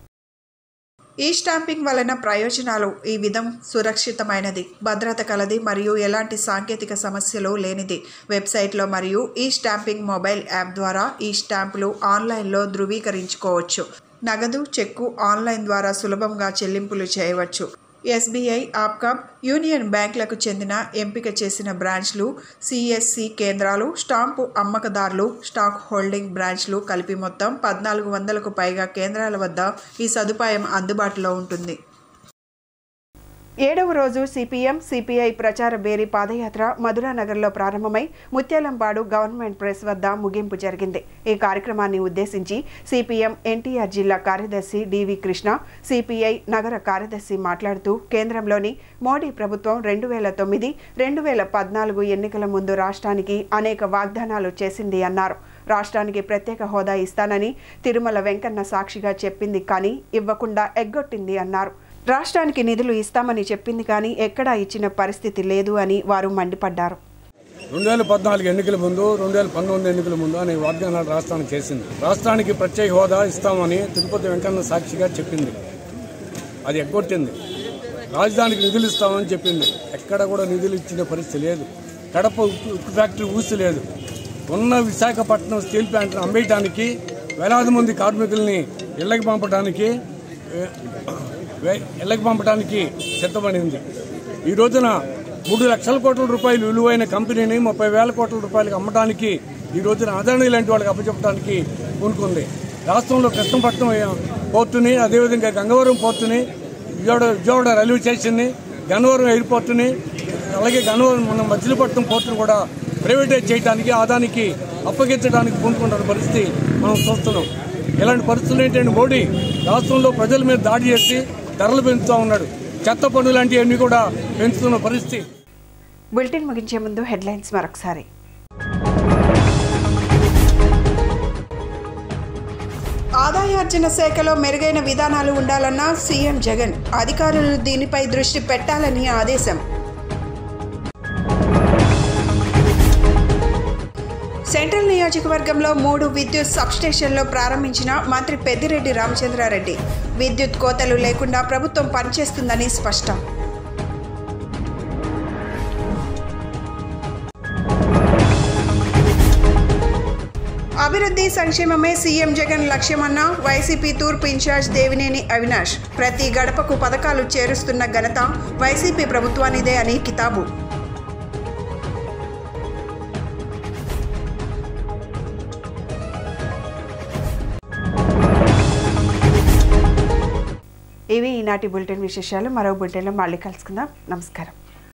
ఈ స్టాంపింగ్ వలన ప్రయోజనాలు: ఈ విధం సురక్షితమైనది, భద్రత కలది మరియు ఎలాంటి సాంకేతిక సమస్యలు లేనిది. వెబ్సైట్లో మరియు ఈ స్టాంపింగ్ మొబైల్ యాప్ ద్వారా ఈ స్టాంపులు ఆన్లైన్లో ధృవీకరించుకోవచ్చు. నగదు, చెక్కు ఆన్లైన్ ద్వారా సులభంగా చెల్లింపులు చేయవచ్చు. ఎస్బీఐ, ఆప్కాబ్, యూనియన్ బ్యాంకులకు చెందిన ఎంపిక చేసిన బ్రాంచ్లు, సిఎస్సి కేంద్రాలు, స్టాంపు అమ్మకదారులు, స్టాక్ హోల్డింగ్ బ్రాంచ్లు కలిపి మొత్తం 1400కు పైగా కేంద్రాల వద్ద ఈ సదుపాయం అందుబాటులో ఉంటుంది. 7వ రోజు సిపిఎం సిపిఐ ప్రచార బేరీ పాదయాత్ర మధురానగర్లో ప్రారంభమై ముత్యాలంపాడు గవర్నమెంట్ ప్రెస్ వద్ద ముగింపు జరిగింది. ఈ కార్యక్రమాన్ని ఉద్దేశించి సిపిఎం ఎన్టీఆర్ జిల్లా కార్యదర్శి డివి కృష్ణ, సిపిఐ నగర కార్యదర్శి మాట్లాడుతూ కేంద్రంలోని మోడీ ప్రభుత్వం 2009-2014 ఎన్నికల ముందు రాష్ట్రానికి అనేక వాగ్దానాలు చేసింది అన్నారు. రాష్ట్రానికి ప్రత్యేక హోదా ఇస్తానని తిరుమల వెంకన్న సాక్షిగా చెప్పింది కానీ ఇవ్వకుండా ఎగ్గొట్టింది అన్నారు. రాష్ట్రానికి నిధులు ఇస్తామని చెప్పింది కానీ ఎక్కడా ఇచ్చిన పరిస్థితి లేదు అని వారు మండిపడ్డారు. 2014 ఎన్నికల ముందు, 2019 ఎన్నికల ముందు అనే వాగ్దానాలు రాష్ట్రానికి చేసింది. రాష్ట్రానికి ప్రత్యేక హోదా ఇస్తామని తిరుపతి వెంకన్న సాక్షిగా చెప్పింది, అది ఎగ్గొట్టింది. రాజధానికి నిధులు ఇస్తామని చెప్పింది, ఎక్కడ కూడా నిధులు ఇచ్చిన పరిస్థితి లేదు. కడప ఉక్కు ఫ్యాక్టరీ ఊసి లేదు. ఉన్న విశాఖపట్నం స్టీల్ ప్లాంట్ను అమ్మేయడానికి, వేలాది మంది కార్మికుల్ని ఇళ్లకు పంపడానికి సిద్ధపడింది. ఈ రోజున 3 లక్షల కోట్ల రూపాయలు విలువైన కంపెనీని 30,000 కోట్ల రూపాయలకు అమ్మడానికి ఈ రోజున ఆదరణ లాంటి వాళ్ళకి అప్పచెప్పడానికి పూనుకుంది. రాష్ట్రంలో కృష్ణపట్నం పోర్టుని, అదేవిధంగా గంగవరం పోర్టుని, విజయవాడ రైల్వే స్టేషన్ని, గన్నవరం ఎయిర్పోర్టుని, అలాగే గన్నవరం మన మచిలీపట్నం పోర్టును కూడా ప్రైవేటైజ్ చేయడానికి, ఆదానికి అప్పగించడానికి పూనుకుంటున్న పరిస్థితి మనం చూస్తున్నాం. ఇలాంటి పరిస్థితులు ఏంటంటే మోడీ రాష్ట్రంలో ప్రజల మీద దాడి చేసి ధరలు పెంచుతూ ఉన్నాడు. చెత్త పన్ను లాంటివన్నీ కూడా పెంచుతున్న పరిస్థితి. బులెటిన్ ముగించే ముందు హెడ్లైన్స్ మరొకసారి. ఆదాయ ఆదాయార్జన శాఖలో మెరుగైన విధానాలు ఉండాలన్న సీఎం జగన్. అధికారులు దీనిపై దృష్టి పెట్టాలని ఆదేశం. సెంట్రల్ నియోజకవర్గంలో 3 విద్యుత్ సబ్స్టేషన్లు ప్రారంభించిన మంత్రి పెద్దిరెడ్డి రామచంద్రారెడ్డి. విద్యుత్ కోతలు లేకుండా ప్రభుత్వం పనిచేస్తుందని స్పష్టం. అభివృద్ధి సంక్షేమమే సీఎం జగన్ లక్ష్యమన్న వైసీపీ తూర్పు ఇన్ఛార్జ్ దేవినేని అవినాష్. ప్రతి గడపకు పథకాలు చేరుస్తున్న ఘనత వైసీపీ ప్రభుత్వానిదే అని కితాబు. ఇవి ఈనాటి బులెటిన్ విశేషాలు. మరో బులెటిన్లో మళ్ళీ కలుసుకుందాం. నమస్కారం.